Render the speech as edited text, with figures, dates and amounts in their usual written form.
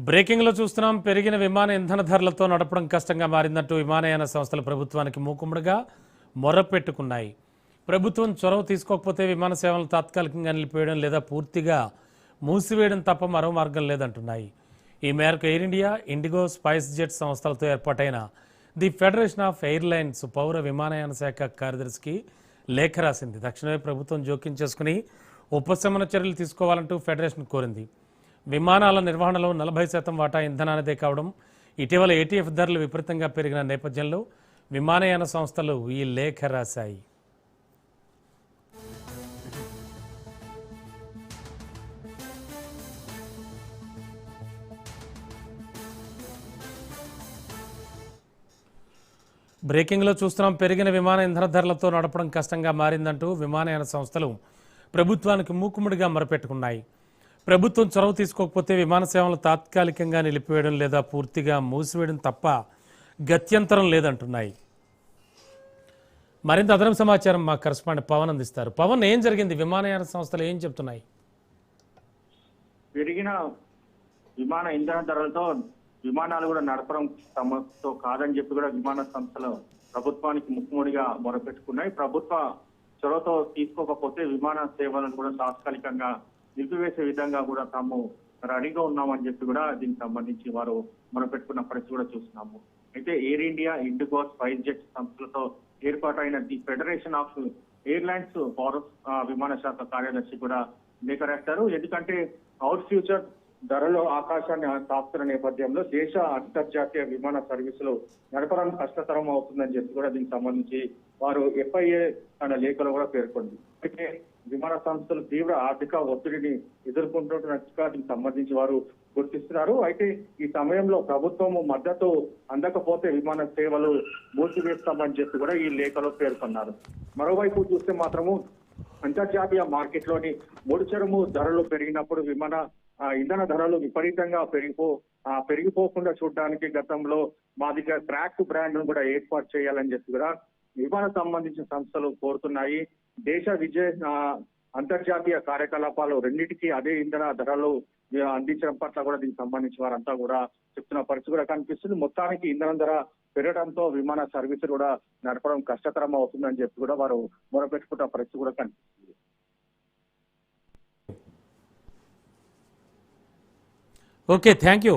బ్రేకింగ్లో చూస్తున్నాం. పెరిగిన విమాన ఇంధన ధరలతో నడపడం కష్టంగా మారిందంటూ విమానయాన సంస్థలు ప్రభుత్వానికి మూకుమ్మడిగా మొర్రపెట్టుకున్నాయి. ప్రభుత్వం చొరవ తీసుకోకపోతే విమాన సేవలను తాత్కాలికంగా నిలిపివేయడం లేదా పూర్తిగా మూసివేయడం తప్ప మరో మార్గం లేదంటున్నాయి. ఈ మేరకు air India, IndiGo, spice jet సంస్థలతో ఏర్పాటైన ది ఫెడరేషన్ ఆఫ్ ఎయిర్లైన్స్ పౌర విమానయాన శాఖ కార్యదర్శికి లేఖ రాసింది. తక్షణమే ప్రభుత్వం జోక్యం చేసుకుని ఉపశమన చర్యలు తీసుకోవాలంటూ ఫెడరేషన్ కోరింది. విమానాల నిర్వహణలో 40% వాటా ఇంధనానిదే కావడం, ఇటీవల ఏటీఎఫ్ ధరలు విపరీతంగా పెరిగిన నేపథ్యంలో విమానయాన సంస్థలు ఈ లేఖ రాశాయి. బ్రేకింగ్లో చూస్తున్నాం. పెరిగిన విమాన ఇంధన ధరలతో నడపడం కష్టంగా మారిందంటూ విమానయాన సంస్థలు ప్రభుత్వానికి మూకుమ్మడిగా మొరపెట్టుకున్నాయి. ప్రభుత్వం చొరవ తీసుకోకపోతే విమాన సేవలను తాత్కాలికంగా నిలిపివేయడం లేదా పూర్తిగా మూసివేయడం తప్ప గత్యంతరం లేదంటున్నాయి. మరింత అదనపు సమాచారం మా కరెస్పాండెంట్ పవన్ అందిస్తారు. పవన్, ఏం జరిగింది? విమానయాన సంస్థలు ఏం చెప్తున్నాయి? పెరిగిన విమాన ఇంధన ధరలతో విమానాలు కూడా నడపడం తమతో కాదని చెప్పి కూడా విమాన సంస్థలు ప్రభుత్వానికి ముక్కుముడిగా మొరపెట్టుకున్నాయి. ప్రభుత్వ చొరవతో తీసుకోకపోతే విమాన సేవలను కూడా తాత్కాలికంగా నిలిపివేసే విధంగా కూడా తాము రెడీగా ఉన్నామని చెప్పి కూడా దీనికి సంబంధించి వారు మొరపెట్టుకున్న పరిస్థితి కూడా చూస్తున్నాము. అయితే air India, IndiGo, spice jet సంస్థలతో ఏర్పాటైన ది ఫెడరేషన్ ఆఫ్ ఎయిర్లైన్స్ పౌర విమాన శాఖ కార్యదర్శి కూడా లేఖ రాశారు. ఎందుకంటే అవుట్ ఫ్యూచర్ ధరలో ఆకాశాన్ని తాకుతున్న నేపథ్యంలో దేశ అంతర్జాతీయ విమాన సర్వీసులు నడపడం కష్టతరం అవుతుందని చెప్పి కూడా దీనికి సంబంధించి వారు ఎఫ్ఐఏ అనే లేఖలో కూడా పేర్కొంది. అయితే విమాన సంస్థలు తీవ్ర ఆర్థిక ఒత్తిడిని ఎదుర్కొంటున్నట్టుగా దీనికి సంబంధించి వారు గుర్తిస్తున్నారు. అయితే ఈ సమయంలో ప్రభుత్వం మద్దతు అందకపోతే విమాన సేవలు మూసివేస్తామని చెప్పి కూడా ఈ లేఖలో పేర్కొన్నారు. మరోవైపు చూస్తే మాత్రము అంతర్జాతీయ మార్కెట్లోని ముడిచరుము ధరలు పెరిగినప్పుడు విమాన ఇంధన ధరలు విపరీతంగా పెరిగిపోకుండా చూడడానికి గతంలో మా దగ్గర ట్రాక్ బ్రాండ్ ను కూడా ఏర్పాటు చేయాలని చెప్పి కూడా విమాన సంబంధించిన సంస్థలు కోరుతున్నాయి. దేశ అంతర్జాతీయ కార్యకలాపాలు రెండింటికి అదే ఇంధన ధరలు అందించడం పట్ల కూడా దీనికి సంబంధించి వారంతా కూడా చెప్తున్న పరిస్థితి కూడా కనిపిస్తుంది. మొత్తానికి ఇంధన ధర పెరగడంతో విమాన సర్వీసులు కూడా నడపడం కష్టతరం అవుతుందని చెప్పి కూడా వారు మొరపెట్టుకున్న పరిస్థితి కూడా కనిపిస్తుంది. Okay, thank you.